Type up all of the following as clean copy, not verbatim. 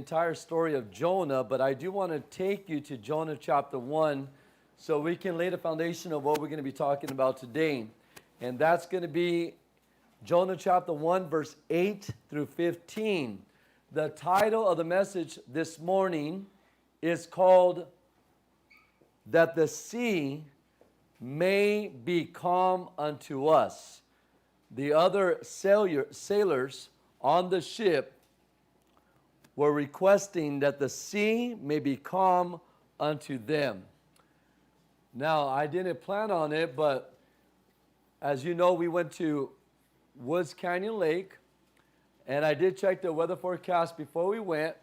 entire story of Jonah, but I do want to take you to Jonah chapter 1 so we can lay the foundation of what we're going to be talking about today. And that's going to be Jonah chapter 1, verse 8 through 15. The title of the message this morning is called That the Sea May Be Calm Unto Us. The other sailors on the ship were requesting that the sea may be calm unto them. Now, I didn't plan on it, but as you know, we went to Woods Canyon Lake, and I did check the weather forecast before we went,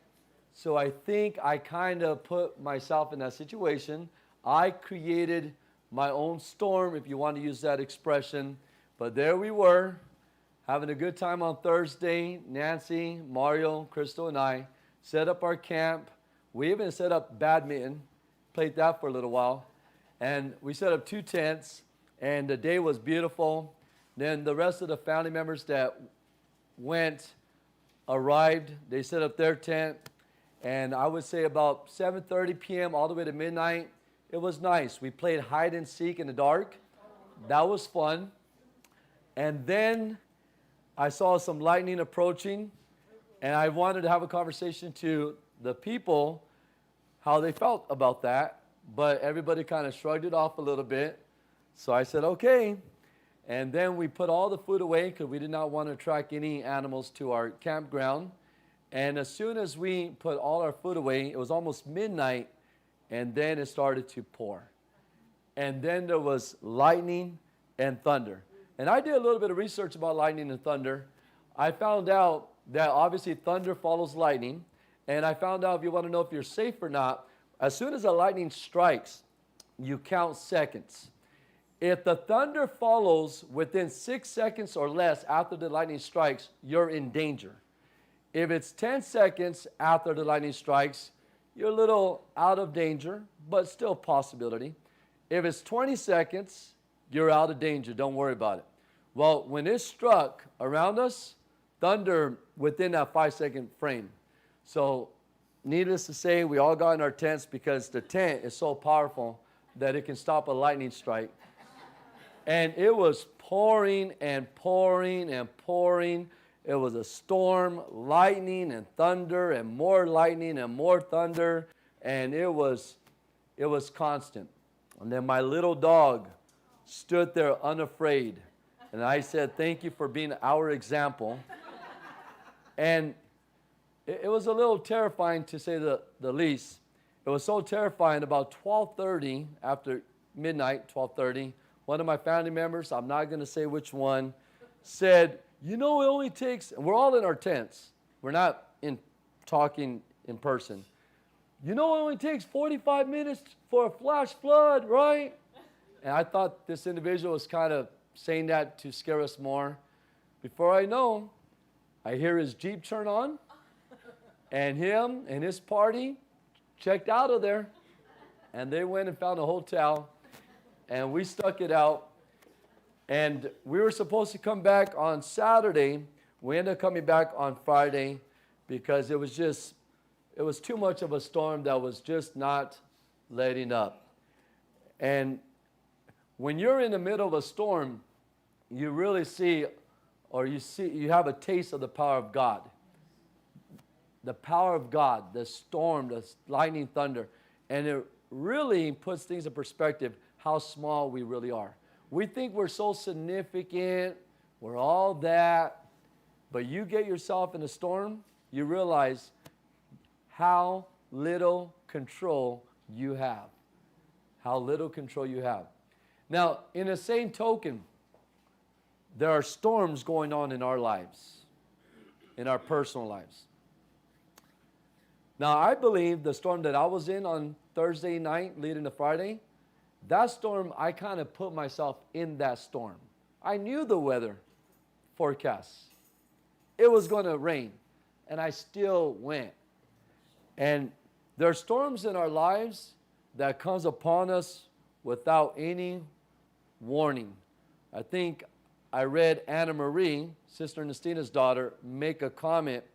so I think I kind of put myself in that situation. I created my own storm, if you want to use that expression, but there we were, having a good time on Thursday. Nancy, Mario, Crystal, and I set up our camp. We even set up badminton, played that for a little while. And we set up 2 tents, and the day was beautiful. Then the rest of the family members that arrived. They set up their tent. And I would say about 7:30 p.m. all the way to midnight, it was nice. We played hide and seek in the dark. That was fun. And then I saw some lightning approaching, and I wanted to have a conversation to the people, how they felt about that, but everybody kind of shrugged it off a little bit. So I said, okay. And then we put all the food away because we did not want to attract any animals to our campground. And as soon as we put all our food away, it was almost midnight, and then it started to pour. And then there was lightning and thunder. And I did a little bit of research about lightning and thunder. I found out that obviously thunder follows lightning. And I found out, if you want to know if you're safe or not, as soon as a lightning strikes, you count seconds. If the thunder follows within 6 seconds or less after the lightning strikes, you're in danger. If it's 10 seconds after the lightning strikes, you're a little out of danger, but still possibility. If it's 20 seconds, you're out of danger. Don't worry about it. Well, when it struck around us, thunder within that 5-second frame. So needless to say, we all got in our tents because the tent is so powerful that it can stop a lightning strike. And it was pouring and pouring and pouring. It was a storm, lightning and thunder and more lightning and more thunder. And it was constant. And then my little dog stood there unafraid. And I said, thank you for being our example. And it was a little terrifying, to say the least. It was so terrifying. About 12:30, after midnight, 12:30, one of my family members, I'm not going to say which one, said, you know, it only takes, and we're all in our tents. We're not talking in person. You know, it only takes 45 minutes for a flash flood, right? And I thought this individual was kind of saying that to scare us more. Before I know, I hear his Jeep turn on, and him and his party checked out of there, and they went and found a hotel, and we stuck it out. And we were supposed to come back on Saturday. We ended up coming back on Friday because it was too much of a storm that was just not letting up. And when you're in the middle of a storm, you really see, or you have a taste of the power of God. The power of God, the storm, the lightning, thunder. And it really puts things in perspective, how small we really are. We think we're so significant, we're all that, but you get yourself in a storm, you realize how little control you have. How little control you have. Now, in the same token, there are storms going on in our lives, in our personal lives. Now, I believe the storm that I was in on Thursday night leading to Friday, that storm, I kind of put myself in that storm. I knew the weather forecast. It was going to rain, and I still went. And there are storms in our lives that comes upon us without any warning. I think I read Anna Marie, Sister Ernestina's daughter, make a comment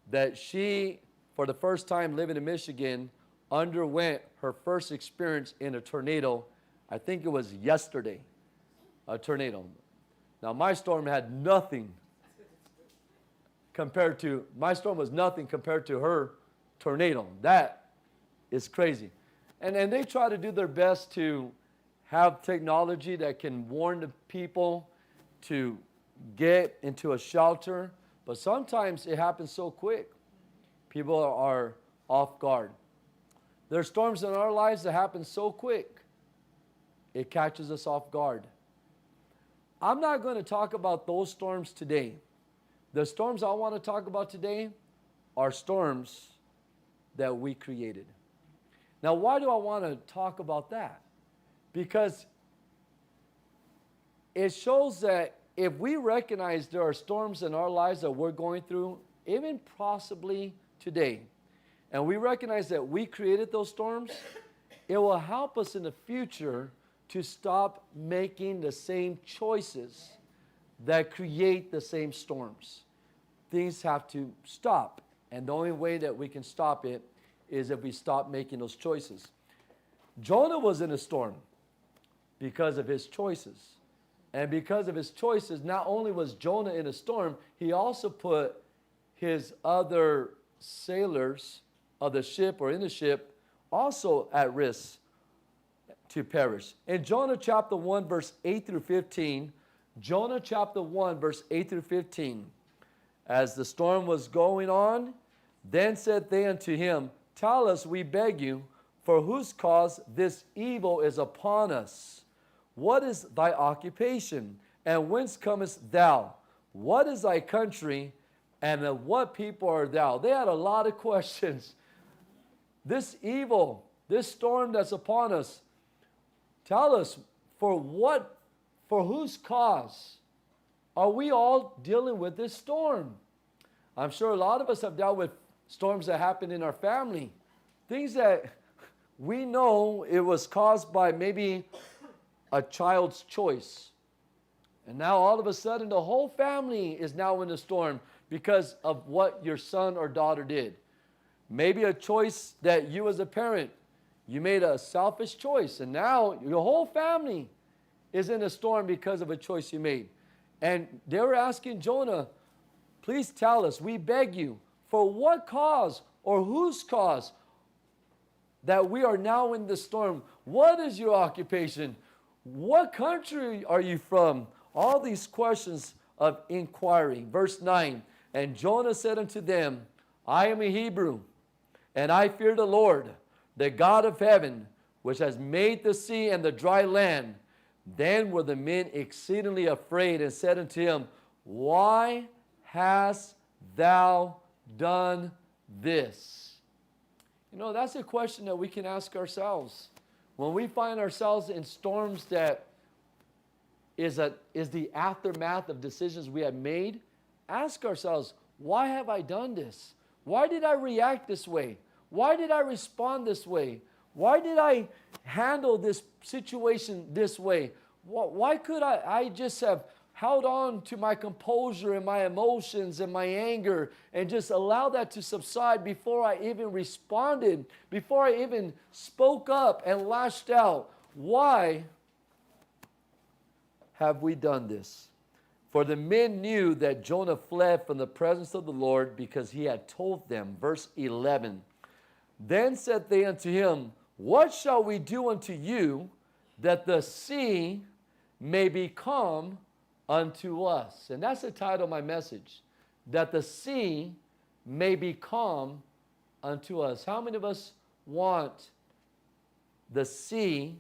that she for the first time living in Michigan, underwent her first experience in a tornado. I think it was yesterday, a tornado. Now, my storm had nothing compared to, my storm was nothing compared to her tornado. That is crazy. And they try to do their best to have technology that can warn the people to get into a shelter, but sometimes it happens so quick. People are off guard. There are storms in our lives that happen so quick, it catches us off guard. I'm not going to talk about those storms today. The storms I want to talk about today are storms that we created. Now, why do I want to talk about that? Because it shows that if we recognize there are storms in our lives that we're going through, even possibly today, and we recognize that we created those storms, it will help us in the future to stop making the same choices that create the same storms. Things have to stop, and the only way that we can stop it is if we stop making those choices. Jonah was in a storm because of his choices. And because of his choices, not only was Jonah in a storm, he also put his other sailors of the ship or in the ship also at risk to perish. In Jonah chapter 1, verse 8 through 15, Jonah chapter 1, verse 8 through 15, as the storm was going on, then said they unto him, Tell us, we beg you, for whose cause this evil is upon us? What is thy occupation? And whence comest thou? What is thy country? And of what people art thou? They had a lot of questions. This evil, this storm that's upon us, tell us, for whose cause are we all dealing with this storm? I'm sure a lot of us have dealt with storms that happen in our family. Things that we know it was caused by maybe a child's choice. And now all of a sudden the whole family is now in a storm because of what your son or daughter did. Maybe a choice that you as a parent, you made a selfish choice, and now your whole family is in a storm because of a choice you made. And they were asking Jonah, please tell us, we beg you, for what cause or whose cause that we are now in the storm? What is your occupation? What country are you from? All these questions of inquiry. Verse 9, and Jonah said unto them, I am a Hebrew, and I fear the Lord, the God of heaven, which has made the sea and the dry land. Then were the men exceedingly afraid, and said unto him, Why hast thou done this? You know, that's a question that we can ask ourselves. When we find ourselves in storms that is the aftermath of decisions we have made, ask ourselves, why have I done this? Why did I react this way? Why did I respond this way? Why did I handle this situation this way? Why could I just have held on to my composure and my emotions and my anger and just allow that to subside before I even responded, before I even spoke up and lashed out? Why have we done this? For the men knew that Jonah fled from the presence of the Lord because he had told them. Verse 11. Then said they unto him, What shall we do unto you that the sea may be calm unto us? And that's the title of my message, that the sea may be calm unto us. How many of us want the sea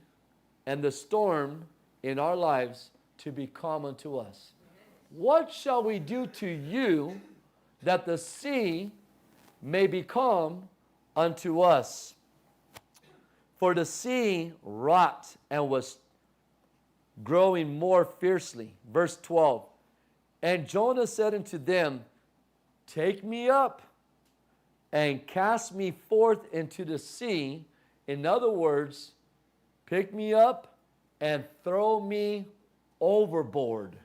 and the storm in our lives to be calm unto us? What shall we do to you that the sea may be calm unto us? For the sea wrought and was growing more fiercely. Verse 12. And Jonah said unto them, Take me up and cast me forth into the sea. In other words, pick me up and throw me overboard.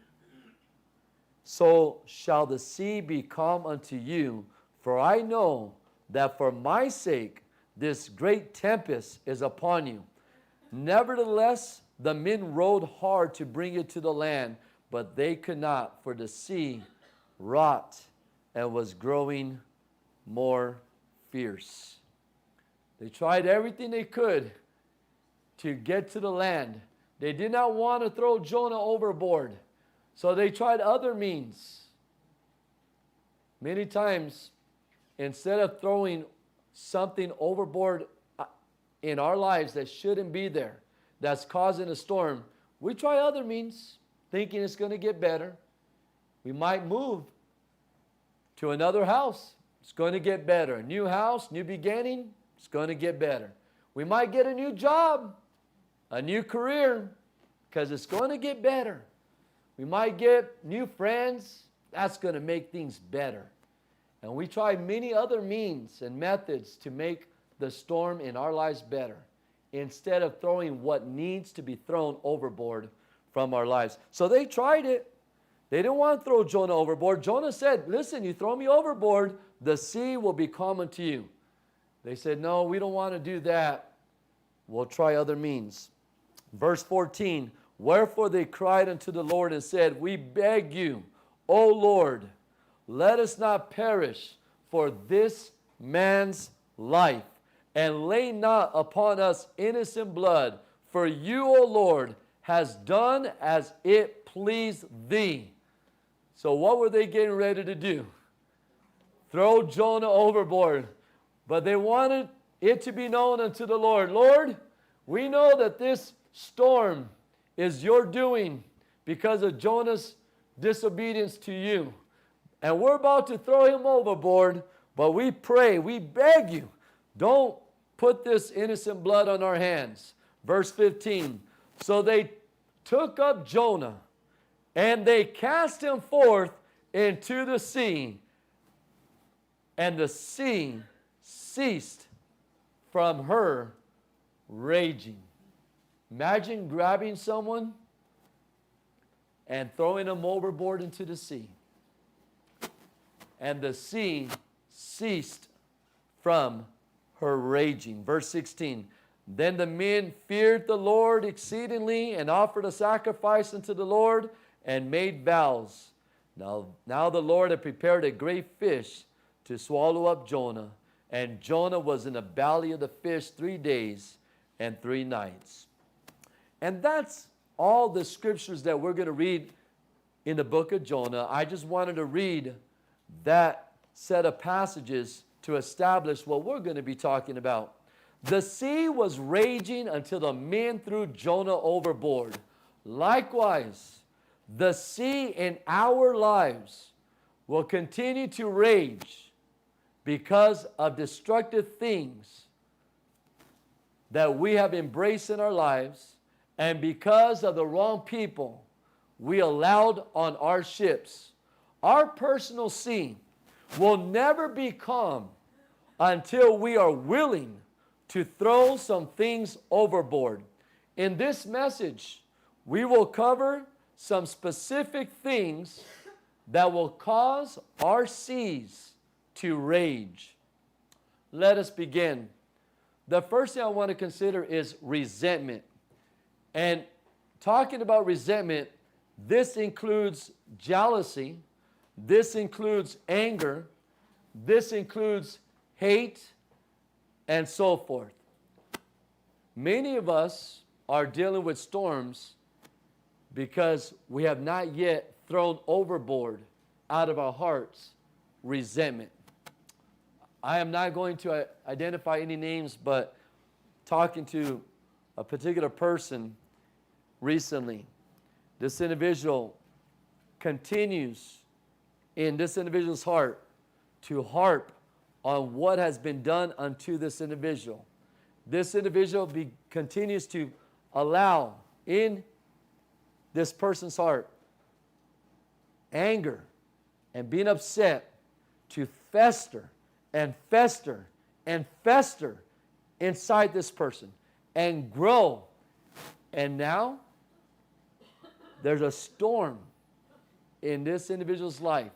So shall the sea be calm unto you, for I know that for my sake this great tempest is upon you. Nevertheless, the men rowed hard to bring it to the land, but they could not, for the sea wrought and was growing more fierce. They tried everything they could to get to the land. They did not want to throw Jonah overboard, so they tried other means. Many times, instead of throwing something overboard in our lives that shouldn't be there, that's causing a storm, we try other means, thinking it's going to get better. We might move to another house. It's going to get better. A new house, new beginning, it's going to get better. We might get a new job, a new career, because it's going to get better. We might get new friends. That's going to make things better. And we try many other means and methods to make the storm in our lives better, instead of throwing what needs to be thrown overboard from our lives. So they tried it. They didn't want to throw Jonah overboard. Jonah said, listen, you throw me overboard, the sea will be calm unto you. They said, no, we don't want to do that. We'll try other means. Verse 14, wherefore they cried unto the Lord and said, we beg you, O Lord, let us not perish for this man's life, and lay not upon us innocent blood, for you, O Lord, has done as it pleased thee. So what were they getting ready to do? Throw Jonah overboard. But they wanted it to be known unto the Lord, Lord, we know that this storm is your doing because of Jonah's disobedience to you. And we're about to throw him overboard, but we pray, we beg you, don't put this innocent blood on our hands. Verse 15, so they took up Jonah, and they cast him forth into the sea, and the sea ceased from her raging. Imagine grabbing someone and throwing them overboard into the sea. And the sea ceased from her raging. Verse 16, then the men feared the Lord exceedingly and offered a sacrifice unto the Lord and made vows. Now the Lord had prepared a great fish to swallow up Jonah, and Jonah was in the belly of the fish 3 days and 3 nights. And that's all the scriptures that we're going to read in the book of Jonah. I just wanted to read that set of passages to establish what we're going to be talking about. The sea was raging until the men threw Jonah overboard. Likewise, the sea in our lives will continue to rage because of destructive things that we have embraced in our lives, and because of the wrong people we allowed on our ships. Our personal sea will never be calm until we are willing to throw some things overboard. In this message, we will cover some specific things that will cause our seas to rage. Let us begin. The first thing I want to consider is resentment. And talking about resentment, this includes jealousy, this includes anger, this includes hate, and so forth. Many of us are dealing with storms because we have not yet thrown overboard out of our hearts resentment. I am not going to identify any names, but talking to a particular person recently, this individual continues in this individual's heart to harp on what has been done unto this individual. This individual continues to allow in this person's heart anger and being upset to fester and fester and fester inside this person and grow. And now there's a storm in this individual's life,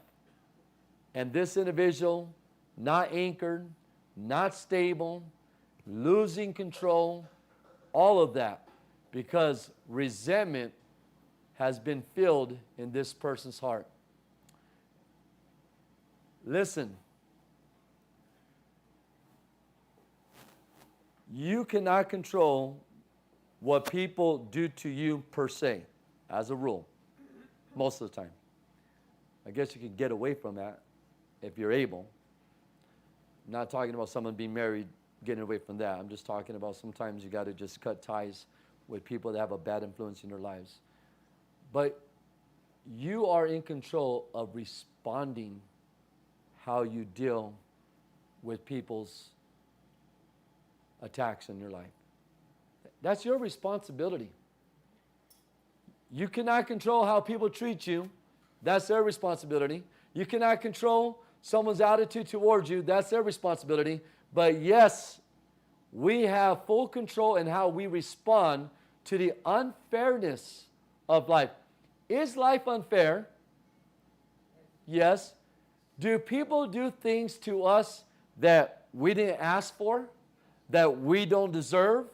and this individual, not anchored, not stable, losing control, all of that, because resentment has been filled in this person's heart. Listen, you cannot control what people do to you per se, as a rule, most of the time. I guess you can get away from that if you're able. I'm not talking about someone being married, getting away from that. I'm just talking about sometimes you got to just cut ties with people that have a bad influence in your lives. But you are in control of responding how you deal with people's attacks in your life. That's your responsibility. You cannot control how people treat you. That's their responsibility. You cannot control someone's attitude towards you. That's their responsibility. But yes, we have full control in how we respond to the unfairness of life. Is life unfair? Yes. Do people do things to us that we didn't ask for, that we don't deserve,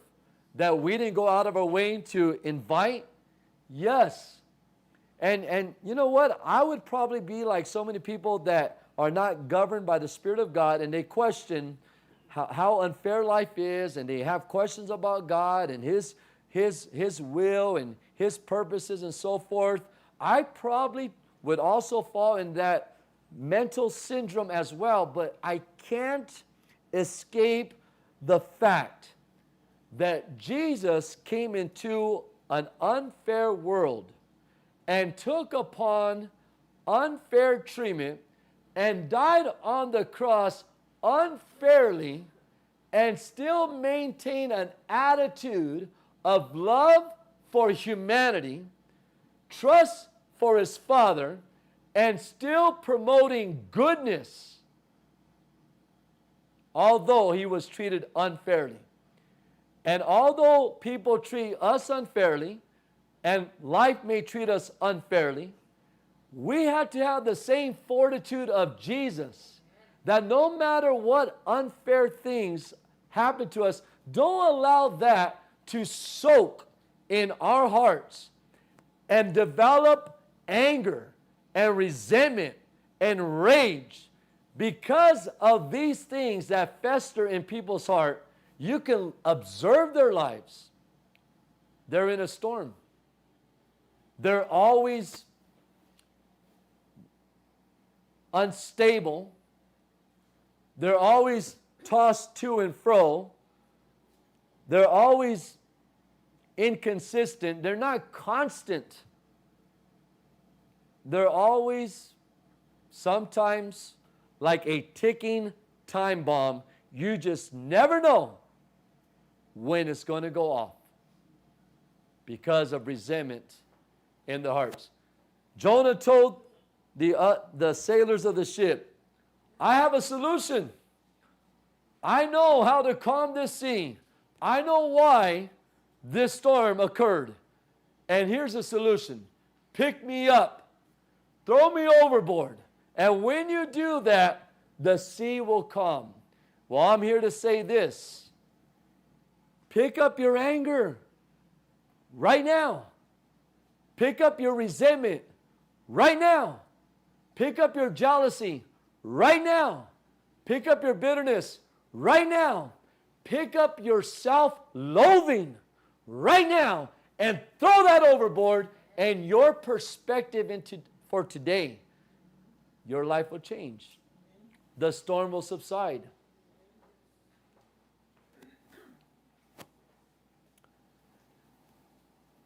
that we didn't go out of our way to invite? Yes. And you know what? I would probably be like so many people that are not governed by the Spirit of God, and they question how unfair life is, and they have questions about God and His will and His purposes and so forth. I probably would also fall in that mental syndrome as well, but I can't escape the fact that Jesus came into an unfair world and took upon unfair treatment and died on the cross unfairly and still maintained an attitude of love for humanity, trust for His Father, and still promoting goodness, although He was treated unfairly. And although people treat us unfairly, and life may treat us unfairly, we have to have the same fortitude of Jesus, that no matter what unfair things happen to us, don't allow that to soak in our hearts and develop anger and resentment and rage. Because of these things that fester in people's heart, you can observe their lives. They're in a storm. They're always unstable. They're always tossed to and fro. They're always inconsistent. They're not constant. They're always, sometimes, like a ticking time bomb. You just never know when it's going to go off because of resentment in the hearts. Jonah told the sailors of the ship, I have a solution. I know how to calm this sea. I know why this storm occurred. And here's the solution. Pick me up. Throw me overboard. And when you do that, the sea will calm. Well, I'm here to say this. Pick up your anger right now. Pick up your resentment right now. Pick up your jealousy right now. Pick up your bitterness right now. Pick up your self-loathing right now and throw that overboard, and your perspective for today, your life will change. The storm will subside.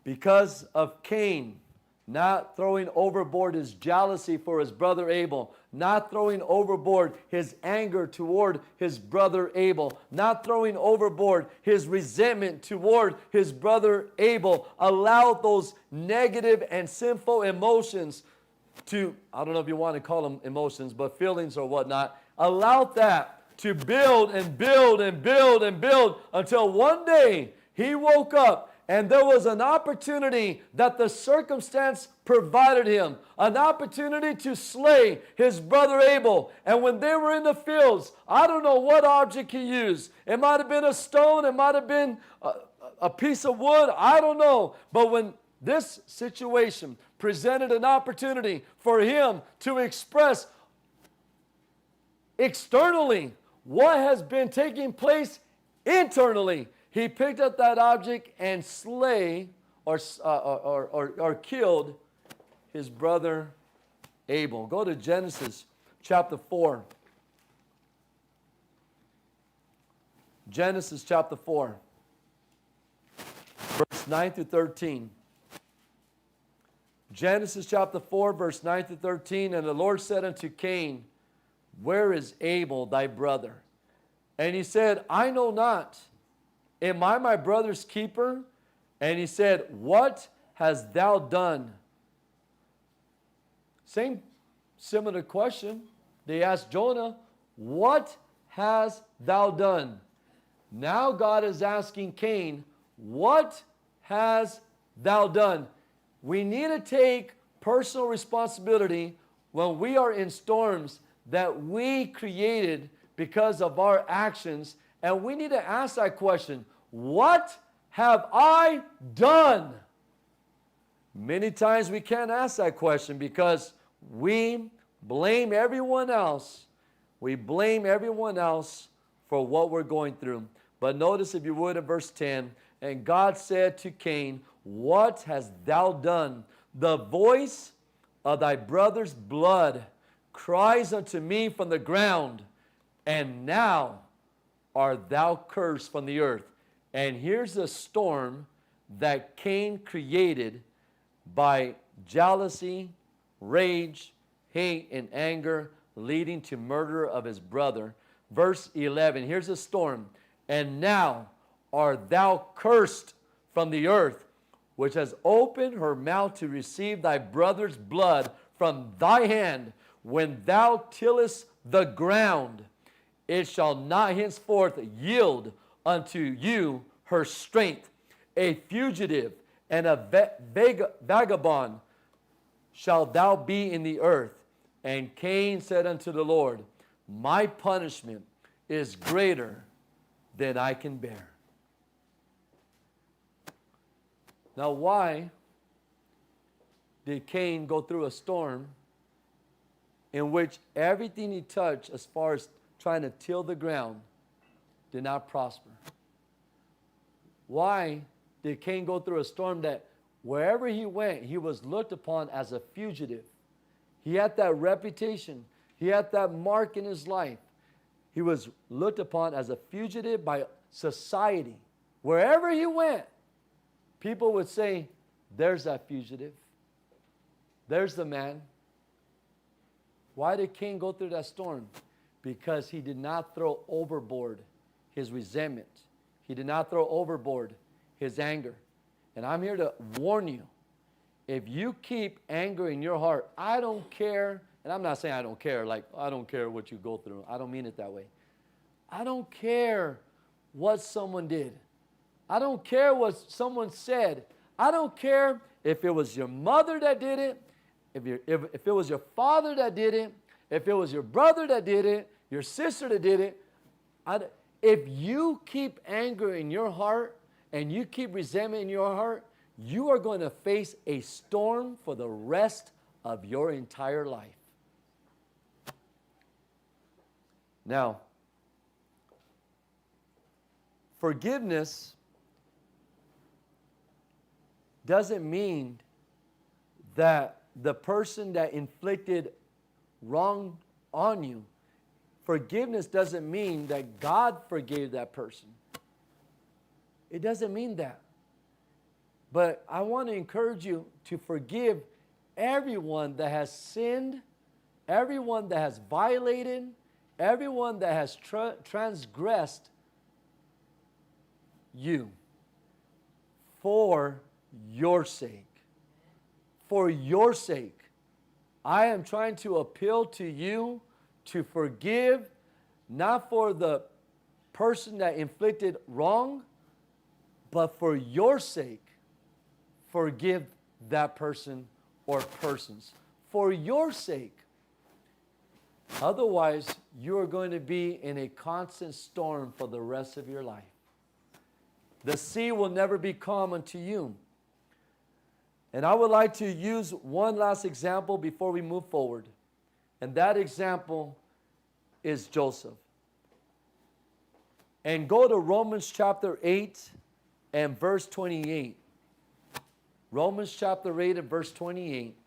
Because of Cain not throwing overboard his jealousy for his brother Abel, not throwing overboard his anger toward his brother Abel, not throwing overboard his resentment toward his brother Abel, allowed those negative and sinful emotions to, I don't know if you want to call them emotions, but feelings or whatnot, allowed that to build and build and build and build until one day he woke up And there was an opportunity that the circumstance provided him, an opportunity to slay his brother Abel. And when they were in the fields, I don't know what object he used. It might have been a stone, it might have been a piece of wood, I don't know. But when this situation presented an opportunity for him to express externally what has been taking place internally, he picked up that object and slay or killed his brother Abel. Go to Genesis chapter 4. Genesis chapter 4, verse 9 through 13. Genesis chapter 4, verse 9 through 13. And the Lord said unto Cain, where is Abel thy brother? And he said, I know not. Am I my brother's keeper? And he said, what hast thou done? Same similar question. They asked Jonah, what hast thou done? Now God is asking Cain, what hast thou done? We need to take personal responsibility when we are in storms that we created because of our actions. And we need to ask that question, what have I done? Many times we can't ask that question because we blame everyone else. We blame everyone else for what we're going through. But notice, if you would, in verse 10, and God said to Cain, what hast thou done? The voice of thy brother's blood cries unto me from the ground, and now art thou cursed from the earth. And here's a storm that Cain created by jealousy, rage, hate, and anger, leading to murder of his brother. Verse 11, here's a storm. And now art thou cursed from the earth, which has opened her mouth to receive thy brother's blood from thy hand. When thou tillest the ground, it shall not henceforth yield unto you her strength. A fugitive and a vagabond shalt thou be in the earth. And Cain said unto the Lord, my punishment is greater than I can bear. Now, why did Cain go through a storm in which everything he touched, as far as trying to till the ground, did not prosper? Why did Cain go through a storm that wherever he went, he was looked upon as a fugitive? He had that reputation. He had that mark in his life. He was looked upon as a fugitive by society. Wherever he went, people would say, there's that fugitive. There's the man. Why did Cain go through that storm? Because he did not throw overboard his resentment. He did not throw overboard his anger. And I'm here to warn you, if you keep anger in your heart, I don't care, and I'm not saying I don't care, like I don't care what you go through. I don't mean it that way. I don't care what someone did. I don't care what someone said. I don't care if it was your mother that did it, if it was your father that did it, if it was your brother that did it, your sister that did it. If you keep anger in your heart and you keep resentment in your heart, you are going to face a storm for the rest of your entire life. Now, forgiveness doesn't mean that the person that inflicted wrong on you, forgiveness doesn't mean that God forgave that person. It doesn't mean that. But I want to encourage you to forgive everyone that has sinned, everyone that has violated, everyone that has transgressed you for your sake. For your sake. I am trying to appeal to you to forgive, not for the person that inflicted wrong, But for your sake, forgive that person or persons. For your sake. Otherwise, you are going to be in a constant storm for the rest of your life. The sea will never be calm unto you. And I would like to use one last example before we move forward. And that example is Joseph. And go to Romans chapter 8 and verse 28. Romans chapter 8 and verse 28.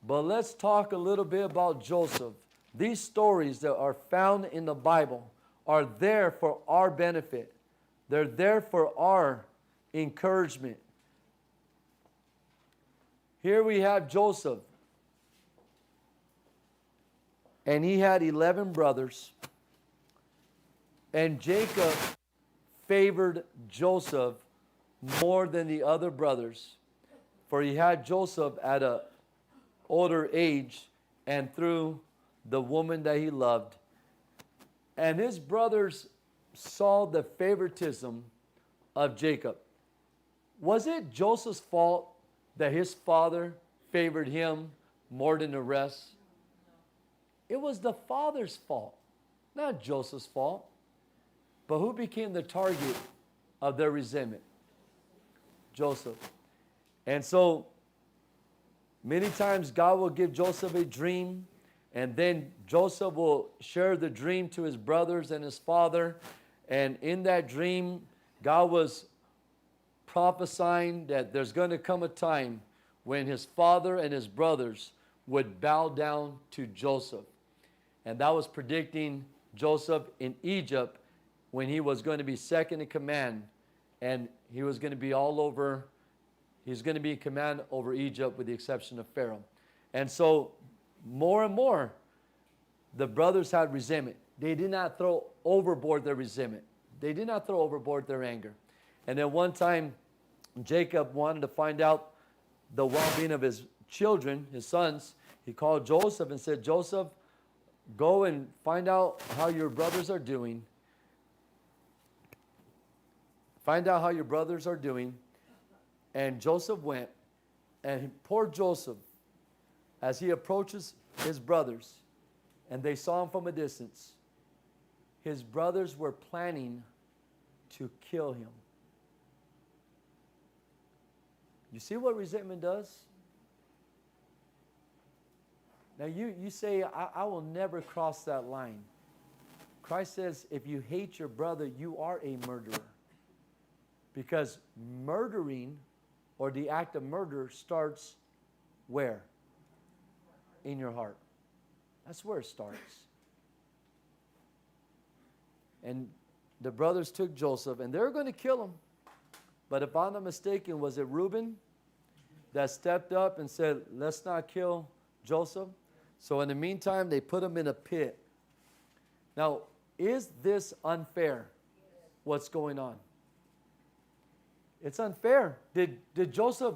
But let's talk a little bit about Joseph. These stories that are found in the Bible are there for our benefit. They're there for our encouragement. Here we have Joseph. And he had 11 brothers. And Jacob favored Joseph more than the other brothers. For he had Joseph at an older age and through the woman that he loved. And his brothers saw the favoritism of Jacob. Was it Joseph's fault that his father favored him more than the rest? It was the father's fault, not Joseph's fault. But who became the target of their resentment? Joseph. And so, many times God will give Joseph a dream, and then Joseph will share the dream to his brothers and his father. And in that dream, God was prophesying that there's going to come a time when his father and his brothers would bow down to Joseph. And that was predicting Joseph in Egypt when he was going to be second in command, and he was going to be all over, he's going to be in command over Egypt with the exception of Pharaoh. And so more and more, the brothers had resentment. They did not throw overboard their resentment. They did not throw overboard their anger. And then one time, Jacob wanted to find out the well-being of his children, his sons. He called Joseph and said, Joseph, go and find out how your brothers are doing. Find out how your brothers are doing. And Joseph went, and poor Joseph, as he approaches his brothers, and they saw him from a distance, his brothers were planning to kill him. You see what resentment does? Now you say, I will never cross that line. Christ says, if you hate your brother, you are a murderer. Because murdering, or the act of murder, starts where? In your heart. That's where it starts. And the brothers took Joseph, and they were going to kill him. But if I'm not mistaken, was it Reuben that stepped up and said, let's not kill Joseph? So in the meantime, they put him in a pit. Now, is this unfair, what's going on? It's unfair. Did Joseph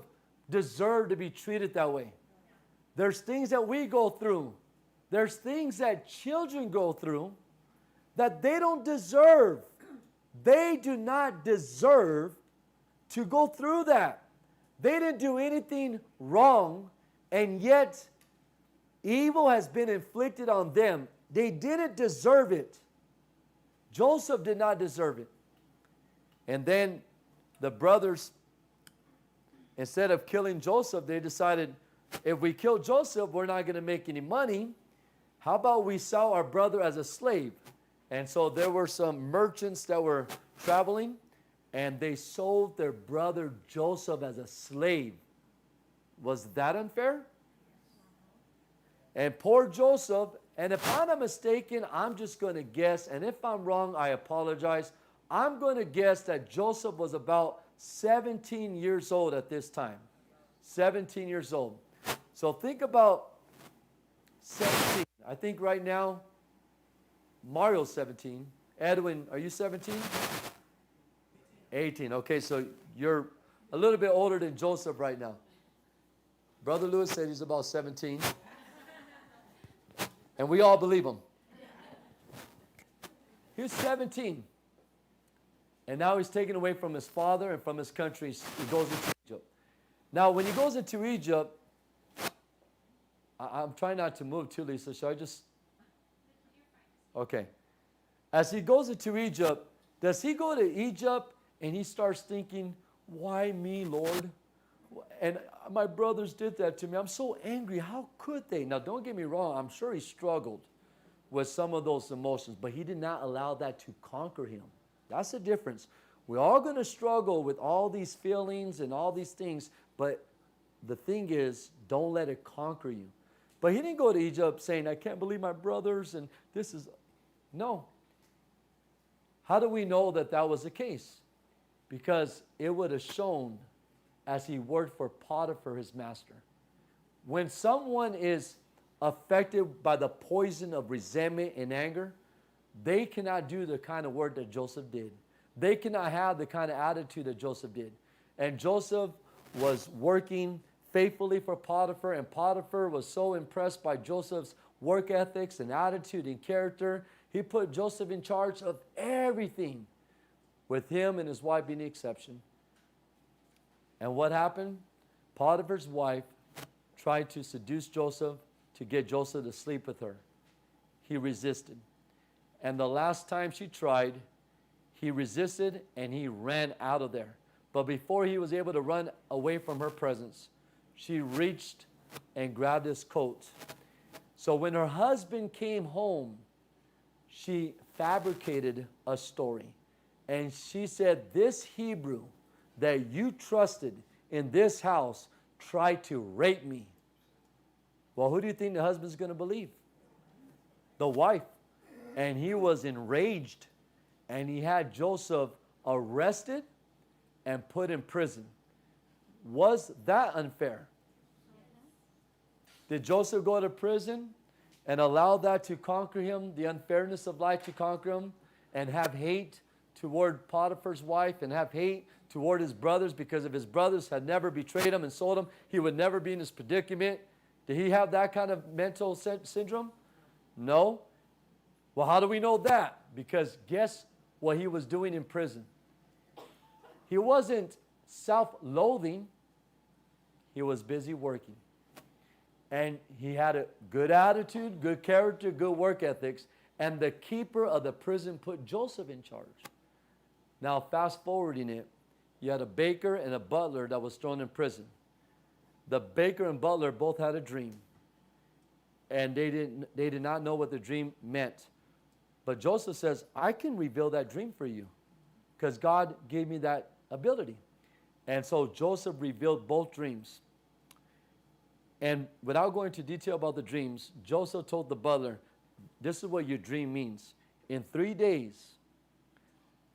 deserve to be treated that way? There's things that we go through. There's things that children go through that they don't deserve. They do not deserve to go through that. They didn't do anything wrong, and yet evil has been inflicted on them. They didn't deserve it. Joseph did not deserve it. And then the brothers, instead of killing Joseph, they decided, if we kill Joseph, we're not going to make any money. How about we sell our brother as a slave? And so there were some merchants that were traveling, and they sold their brother Joseph as a slave. Was that unfair? And poor Joseph, and if I'm not mistaken, I'm just going to guess, and if I'm wrong, I apologize. I'm going to guess that Joseph was about 17 years old at this time. 17 years old. So think about 17. I think right now, Mario's 17. Edwin, are you 17? 18. Okay, so you're a little bit older than Joseph right now. Brother Lewis said he's about 17. And we all believe him. He was 17. And now he's taken away from his father and from his country. He goes into Egypt. Now, when he goes into Egypt, I'm trying not to move too, Lisa. Should I just? Okay. As he goes into Egypt, does he go to Egypt and he starts thinking, why me, Lord? And my brothers did that to me. I'm so angry. How could they? Now, don't get me wrong. I'm sure he struggled with some of those emotions, but he did not allow that to conquer him. That's the difference. We're all going to struggle with all these feelings and all these things, but the thing is, don't let it conquer you. But he didn't go to Egypt saying, I can't believe my brothers, and this is... No. How do we know that that was the case? Because it would have shown as he worked for Potiphar, his master. When someone is affected by the poison of resentment and anger, they cannot do the kind of work that Joseph did. They cannot have the kind of attitude that Joseph did. And Joseph was working faithfully for Potiphar, and Potiphar was so impressed by Joseph's work ethics and attitude and character, he put Joseph in charge of everything, with him and his wife being the exception. And what happened? Potiphar's wife tried to seduce Joseph to get Joseph to sleep with her. He resisted. And the last time she tried, he resisted and he ran out of there. But before he was able to run away from her presence, she reached and grabbed his coat. So when her husband came home, she fabricated a story. And she said, this Hebrew that you trusted in this house tried to rape me. Well, who do you think the husband's going to believe? The wife. And he was enraged. And he had Joseph arrested and put in prison. Was that unfair? Did Joseph go to prison and allow that to conquer him, the unfairness of life to conquer him, and have hate toward Potiphar's wife and have hate toward his brothers, because if his brothers had never betrayed him and sold him, he would never be in this predicament? Did he have that kind of mental syndrome? No. Well, how do we know that? Because guess what he was doing in prison? He wasn't self-loathing. He was busy working. And he had a good attitude, good character, good work ethics. And the keeper of the prison put Joseph in charge. Now, fast forwarding it, you had a baker and a butler that was thrown in prison. The baker and butler both had a dream. And they did not know what the dream meant. But Joseph says, I can reveal that dream for you, because God gave me that ability. And so Joseph revealed both dreams. And without going into detail about the dreams, Joseph told the butler, this is what your dream means. In 3 days,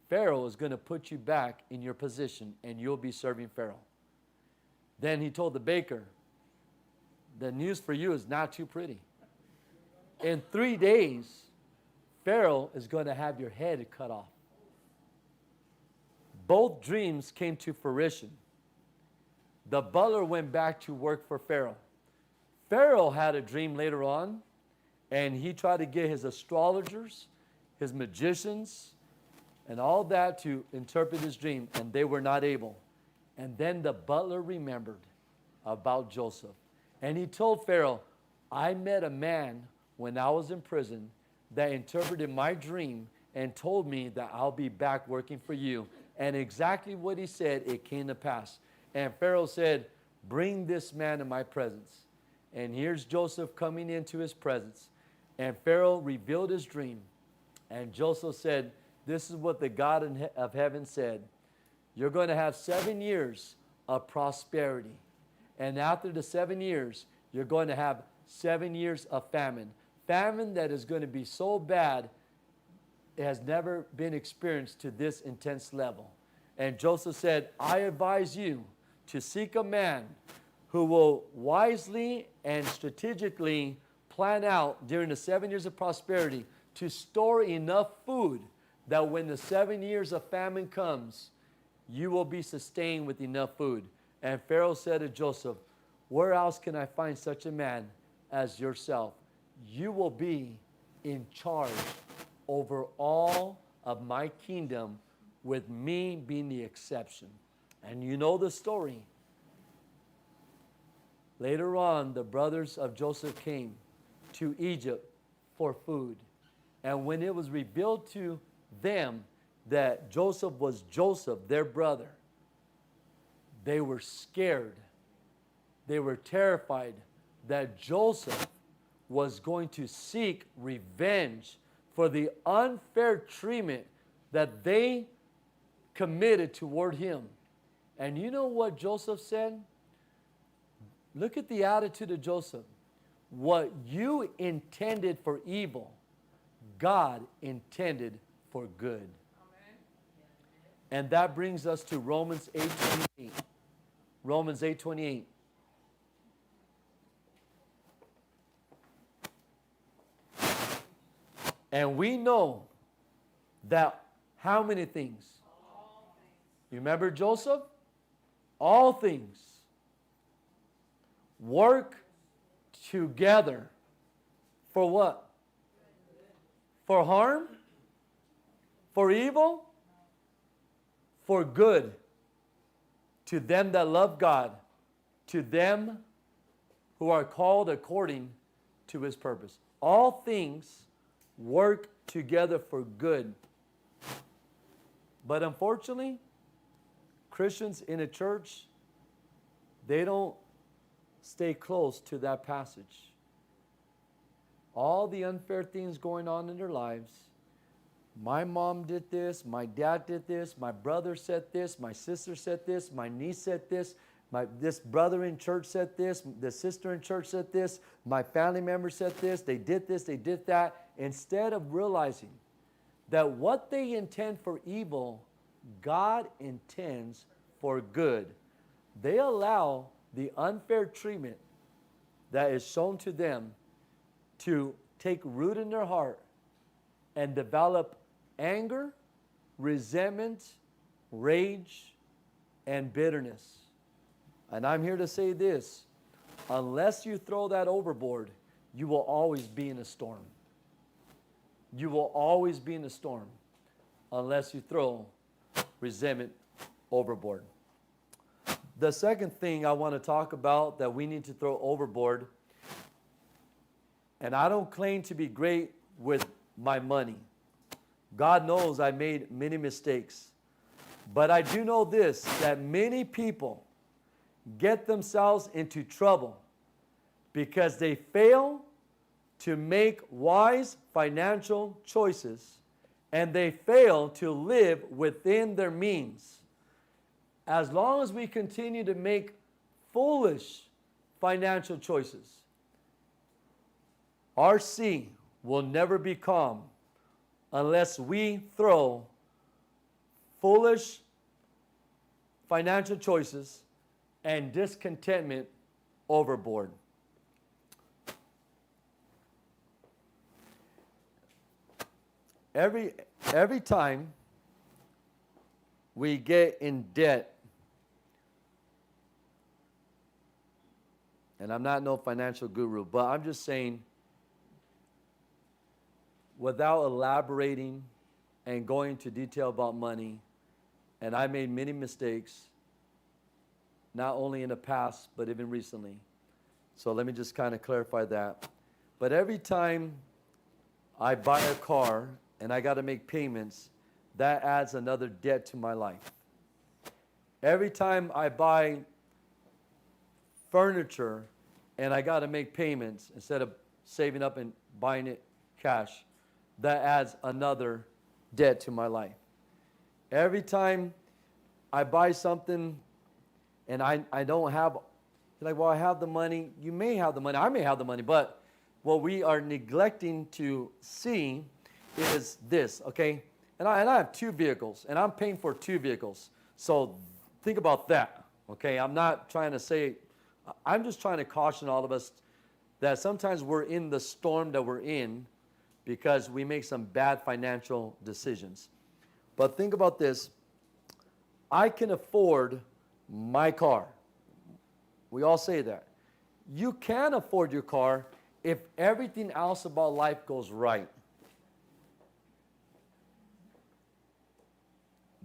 Pharaoh is going to put you back in your position and you'll be serving Pharaoh. Then he told the baker, the news for you is not too pretty. In 3 days, Pharaoh is going to have your head cut off. Both dreams came to fruition. The butler went back to work for Pharaoh. Pharaoh had a dream later on, and he tried to get his astrologers, his magicians, and all that to interpret his dream, and they were not able. And then the butler remembered about Joseph. And he told Pharaoh, I met a man when I was in prison that interpreted my dream and told me that I'll be back working for you. And exactly what he said, it came to pass. And Pharaoh said, bring this man in my presence. And here's Joseph coming into his presence. And Pharaoh revealed his dream. And Joseph said, this is what the God of heaven said. You're going to have 7 years of prosperity. And after the 7 years, you're going to have 7 years of famine. Famine that is going to be so bad, it has never been experienced to this intense level. And Joseph said, I advise you to seek a man who will wisely and strategically plan out during the 7 years of prosperity to store enough food that when the 7 years of famine comes, you will be sustained with enough food. And Pharaoh said to Joseph, where else can I find such a man as yourself? You will be in charge over all of my kingdom with me being the exception. And you know the story. Later on, the brothers of Joseph came to Egypt for food. And when it was revealed to them that Joseph was Joseph, their brother, they were scared. They were terrified that Joseph was going to seek revenge for the unfair treatment that they committed toward him. And you know what Joseph said? Look at the attitude of Joseph. What you intended for evil, God intended for good. Amen. And that brings us to Romans 8:28. Romans 8:28. And we know that how many things? All things. You remember Joseph? All things work together for what? For harm? For evil? For good. To them that love God, to them who are called according to his purpose. All things work together for good. But unfortunately, Christians in a church, they don't stay close to that passage. All the unfair things going on in their lives. My mom did this, my dad did this, my brother said this, my sister said this, my niece said this, this brother in church said this, the sister in church said this, my family member said this, they did that. Instead of realizing that what they intend for evil, God intends for good. They allow the unfair treatment that is shown to them to take root in their heart and develop anger, resentment, rage, and bitterness. And I'm here to say this, unless you throw that overboard, you will always be in a storm. You will always be in a storm unless you throw resentment overboard. The second thing I want to talk about that we need to throw overboard, and I don't claim to be great with my money. God knows I made many mistakes. But I do know this, that many people get themselves into trouble because they fail to make wise financial choices and they fail to live within their means. As long as we continue to make foolish financial choices, our sea will never be calm unless we throw foolish financial choices and discontentment overboard. Every time we get in debt, and I'm not no financial guru, but I'm just saying, without elaborating and going into detail about money, and I made many mistakes, not only in the past, but even recently. So let me just kind of clarify that. But every time I buy a car and I got to make payments, that adds another debt to my life. Every time I buy furniture and I got to make payments instead of saving up and buying it cash, that adds another debt to my life. Every time I buy something and I don't have, like, well, I have the money. You may have the money. I may have the money. But what we are neglecting to see is this, okay? And I have 2 vehicles, and I'm paying for 2 vehicles. So think about that, okay? I'm not trying to say, I'm just trying to caution all of us that sometimes we're in the storm that we're in because we make some bad financial decisions. But think about this. I can afford my car. We all say that. You can afford your car if everything else about life goes right.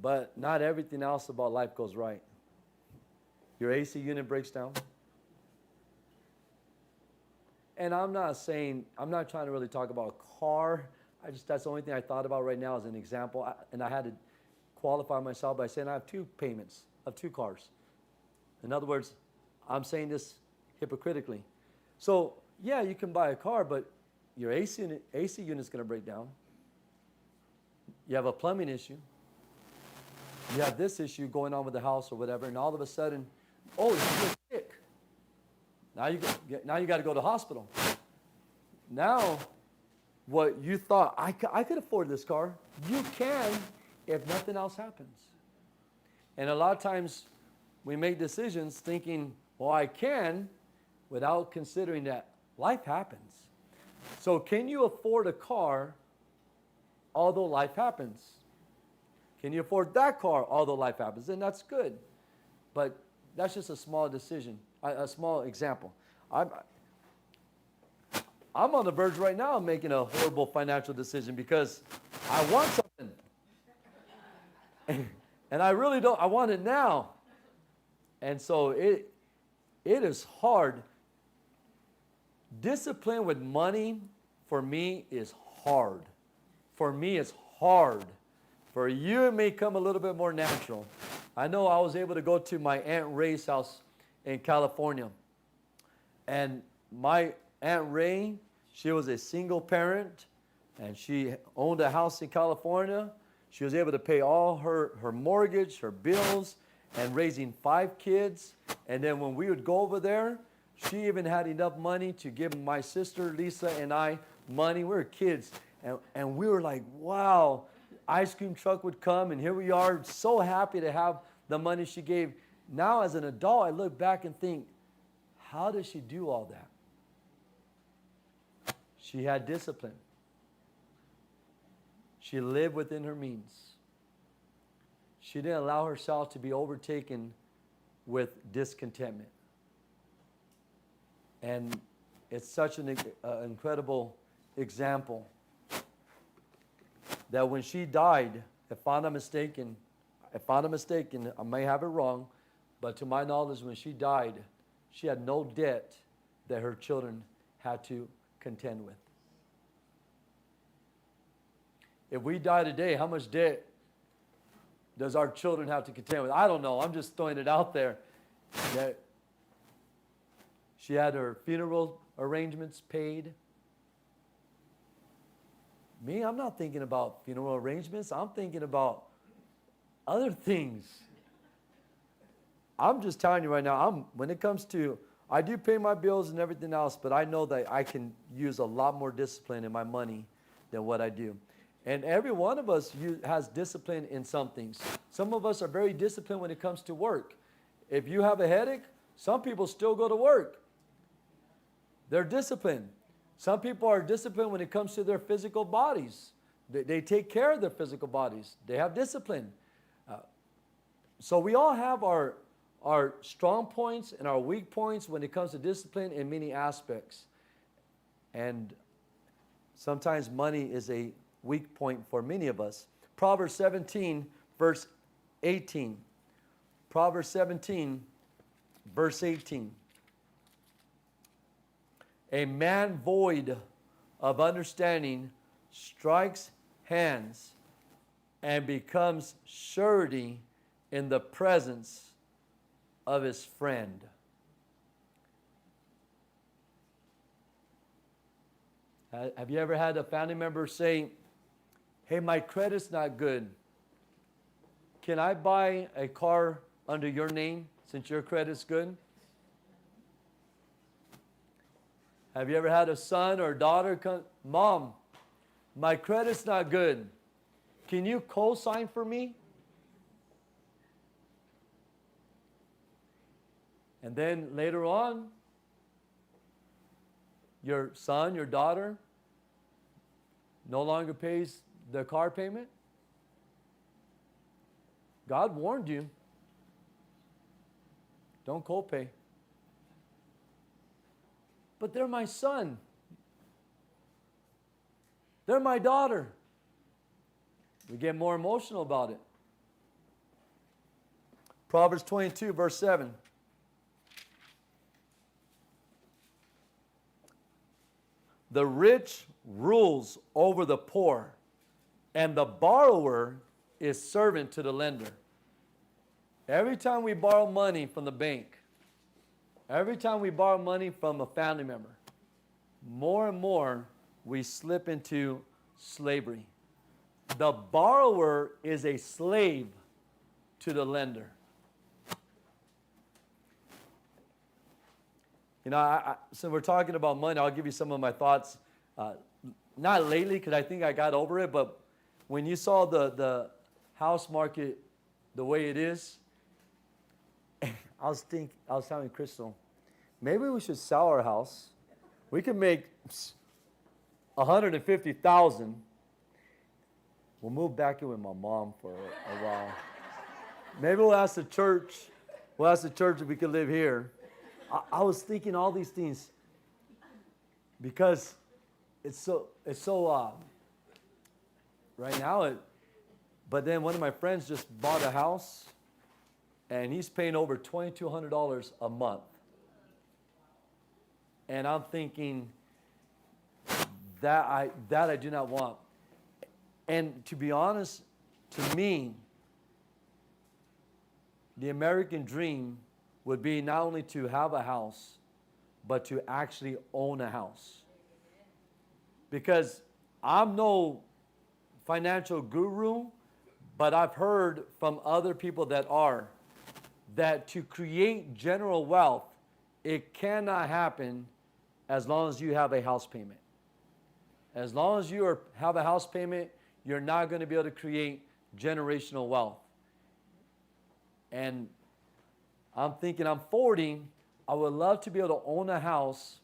But not everything else about life goes right. Your AC unit breaks down. And I'm not trying to really talk about a car. That's the only thing I thought about right now as an example. And I had to qualify myself by saying I have two payments of two cars. In other words, I'm saying this hypocritically. So, yeah, you can buy a car, but your AC unit is going to break down. You have a plumbing issue. You have this issue going on with the house or whatever, and all of a sudden, oh, you're sick. Now you got to go to the hospital. Now, what you thought, I could afford this car, you can if nothing else happens. And a lot of times we make decisions thinking, well, I can, without considering that life happens. So can you afford a car although life happens? Can you afford that car although life happens? And that's good. But that's just a small decision, a small example. I'm on the verge right now of making a horrible financial decision because I want something. And I really don't, I want it now. And so it is hard. Discipline with money for me is hard. For me, it's hard. For you, it may come a little bit more natural. I know I was able to go to my Aunt Ray's house in California. And my Aunt Ray, she was a single parent, and she owned a house in California. She was able to pay all her mortgage, her bills, and raising 5 kids. And then when we would go over there, she even had enough money to give my sister, Lisa, and I money. We were kids. And we were like, wow, ice cream truck would come, and here we are, so happy to have the money she gave. Now, as an adult, I look back and think, how did she do all that? She had discipline. She lived within her means. She didn't allow herself to be overtaken with discontentment. And it's such an incredible example that when she died, if I'm not mistaken, I may have it wrong, but to my knowledge, when she died, she had no debt that her children had to contend with. If we die today, how much debt does our children have to contend with? I don't know. I'm just throwing it out there. That she had her funeral arrangements paid. Me, I'm not thinking about funeral arrangements. I'm thinking about other things. I'm just telling you right now, when it comes to, I do pay my bills and everything else, but I know that I can use a lot more discipline in my money than what I do. And every one of us has discipline in some things. Some of us are very disciplined when it comes to work. If you have a headache, some people still go to work. They're disciplined. Some people are disciplined when it comes to their physical bodies. They take care of their physical bodies. They have discipline. So we all have our strong points and our weak points when it comes to discipline in many aspects. And sometimes money is a weak point for many of us. Proverbs 17, verse 18. Proverbs 17, verse 18. A man void of understanding strikes hands and becomes surety in the presence of his friend. Have you ever had a family member say, hey, my credit's not good. Can I buy a car under your name since your credit's good? Have you ever had a son or daughter come, Mom, my credit's not good. Can you co-sign for me? And then later on, your son, your daughter, no longer pays the car payment? God warned you. Don't co-pay. But they're my son. They're my daughter. We get more emotional about it. Proverbs 22, verse 7. The rich rules over the poor, and the borrower is servant to the lender. Every time we borrow money from the bank, every time we borrow money from a family member, more and more we slip into slavery. The borrower is a slave to the lender. You know, so we're talking about money. I'll give you some of my thoughts. Not lately, because I think I got over it, but when you saw the house market the way it is, I was telling Crystal, maybe we should sell our house. We can make $150,000. We'll move back in with my mom for a while. Maybe we'll ask the church. We'll ask the church if we could live here. I was thinking all these things because it's so right now. But then one of my friends just bought a house, and he's paying over $2,200 a month. And I'm thinking that I do not want. And to be honest, to me, the American dream would be not only to have a house, but to actually own a house. Because I'm no financial guru, but I've heard from other people that to create general wealth, it cannot happen as long as you have a house payment. As long as you have a house payment, you're not going to be able to create generational wealth. And I'm thinking, I'm 40. I would love to be able to own a house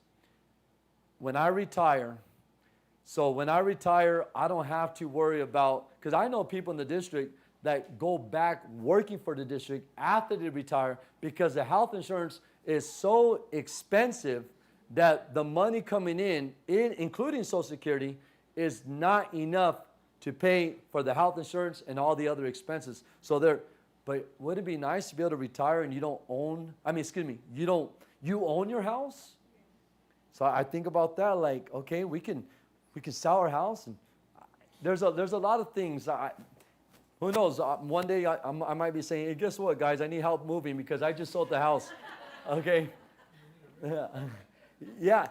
when I retire. So when I retire, I don't have to worry about, because I know people in the district that go back working for the district after they retire because the health insurance is so expensive that the money coming in, including Social Security, is not enough to pay for the health insurance and all the other expenses. But would it be nice to be able to retire and you don't own, you own your house? So I think about that, like, okay, we can sell our house, and there's a lot of things. Who knows? One day I might be saying, hey, guess what, guys? I need help moving because I just sold the house. Okay. Yeah.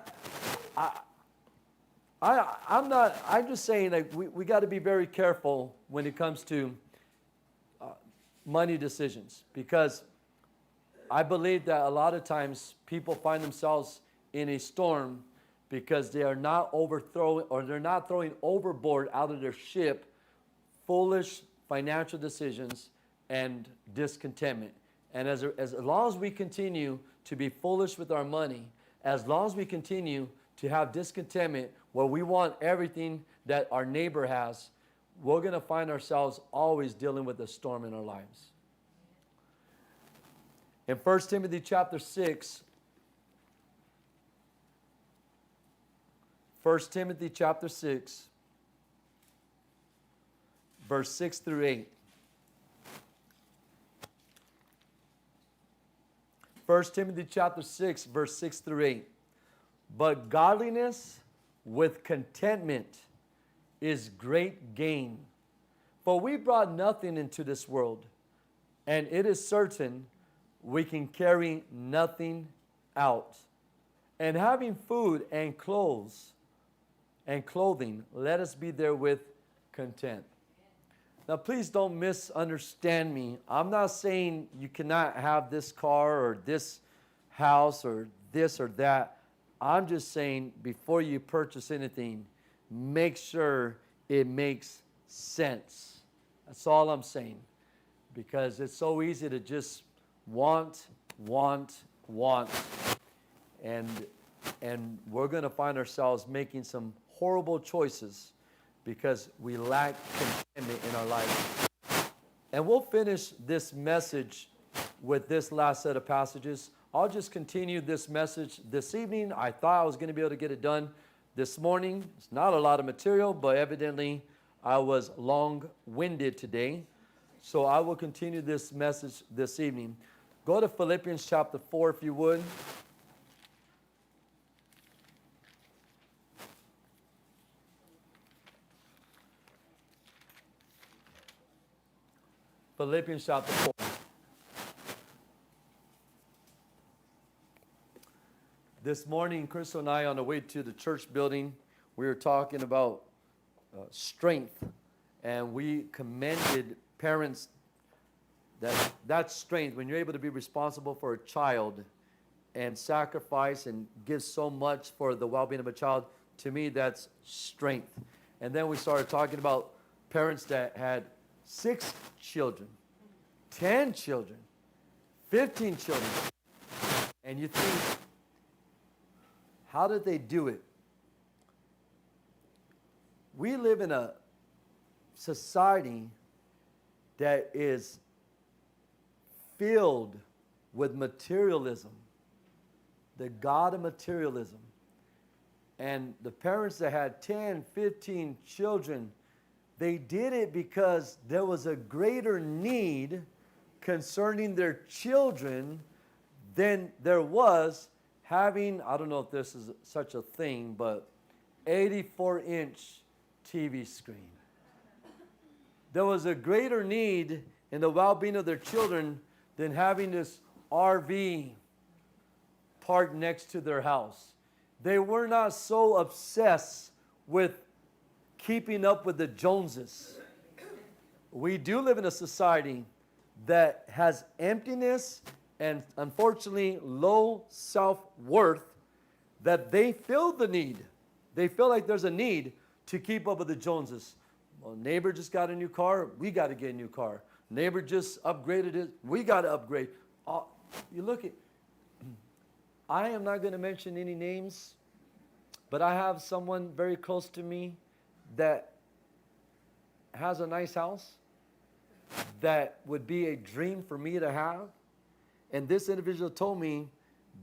I'm just saying, like, we got to be very careful when it comes to money decisions, because I believe that a lot of times people find themselves in a storm because they are not they're not throwing overboard out of their ship foolish financial decisions and discontentment. And as long as we continue to be foolish with our money, as long as we continue to have discontentment where we want everything that our neighbor has, we're going to find ourselves always dealing with a storm in our lives. In 1 Timothy chapter 6, 1 Timothy chapter 6, verse 6 through 8. 1 Timothy chapter 6, verse 6 through 8. But godliness with contentment is great gain. For we brought nothing into this world, and it is certain we can carry nothing out. And having food and clothing, let us be therewith content. Now, please don't misunderstand me. I'm not saying you cannot have this car or this house or this or that. I'm just saying before you purchase anything, make sure it makes sense. That's all I'm saying. Because it's so easy to just want. And we're going to find ourselves making some horrible choices because we lack contentment in our life. And we'll finish this message with this last set of passages. I'll just continue this message this evening. I thought I was going to be able to get it done this morning. It's not a lot of material, but evidently I was long-winded today. So I will continue this message this evening. Go to Philippians chapter 4 if you would. Philippians chapter 4. This morning, Crystal and I, on the way to the church building, we were talking about strength, and we commended parents that strength, when you're able to be responsible for a child and sacrifice and give so much for the well-being of a child, to me, that's strength. And then we started talking about parents that had 6 children, 10 children, 15 children. And you think, how did they do it? We live in a society that is filled with materialism, the god of materialism. And the parents that had 10, 15 children, they did it because there was a greater need concerning their children than there was having, I don't know if this is such a thing, but 84-inch TV screen. There was a greater need in the well-being of their children than having this RV parked next to their house. They were not so obsessed with keeping up with the Joneses. We do live in a society that has emptiness and, unfortunately, low self-worth, that they feel the need. They feel like there's a need to keep up with the Joneses. Well, neighbor just got a new car, we got to get a new car. Neighbor just upgraded it, we got to upgrade. You look at, I am not going to mention any names, but I have someone very close to me that has a nice house that would be a dream for me to have. And this individual told me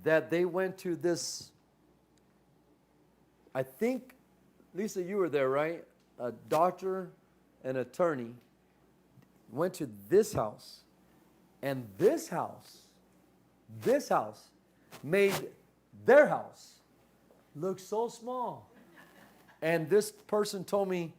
that they went to this, I think, Lisa, you were there, right? A doctor, an attorney, went to this house, and this house made their house look so small. And this person told me,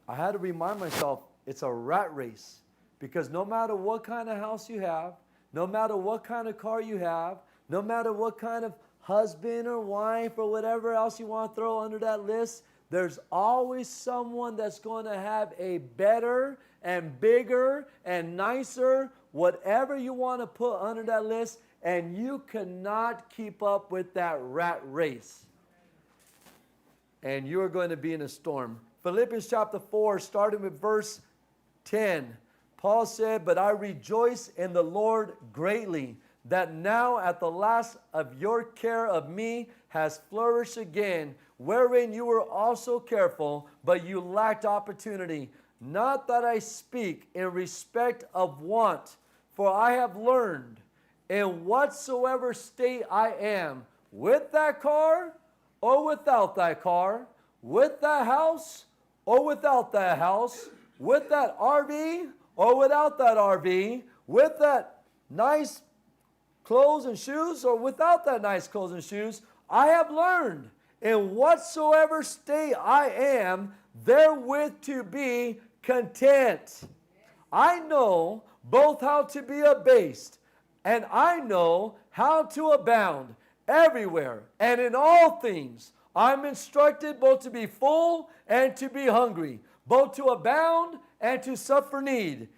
I had to remind myself, it's a rat race. Because no matter what kind of house you have, no matter what kind of car you have, no matter what kind of husband or wife or whatever else you want to throw under that list, there's always someone that's going to have a better and bigger and nicer, whatever you want to put under that list, and you cannot keep up with that rat race. And you're going to be in a storm. Philippians chapter 4, starting with verse 10. Paul said, "But I rejoice in the Lord greatly, that now at the last of your care of me has flourished again, wherein you were also careful, but you lacked opportunity. Not that I speak in respect of want, for I have learned in whatsoever state I am, with that car or without that car, with that house or without that house, with that RV or without that RV, with that nice clothes and shoes or without that nice clothes and shoes, I have learned in whatsoever state I am, therewith to be content. I know both how to be abased, and I know how to abound everywhere and in all things. I'm instructed both to be full and to be hungry, both to abound and to suffer need.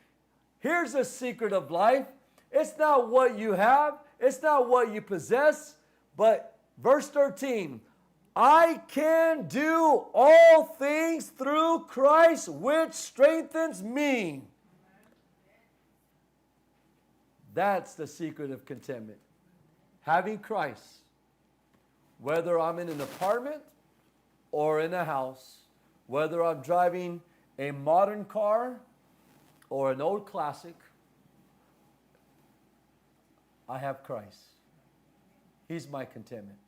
Here's the secret of life. It's not what you have, it's not what you possess, but verse 13, I can do all things through Christ which strengthens me. That's the secret of contentment. Having Christ, whether I'm in an apartment or in a house, whether I'm driving a modern car or an old classic, I have Christ. He's my contentment.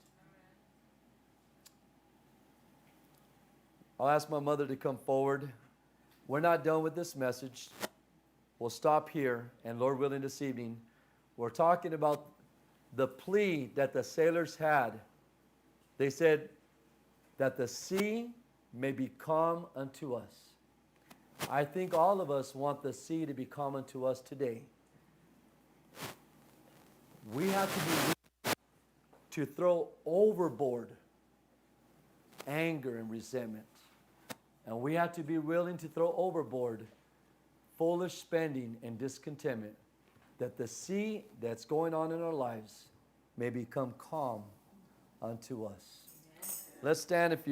I'll ask my mother to come forward. We're not done with this message. we'll stop here, and Lord willing this evening, we're talking about the plea that the sailors had. They said that the sea may be calm unto us. I think all of us want the sea to be calm unto us today. We have to be willing to throw overboard anger and resentment. And we have to be willing to throw overboard foolish spending and discontentment, that the sea that's going on in our lives may become calm unto us. Let's stand if you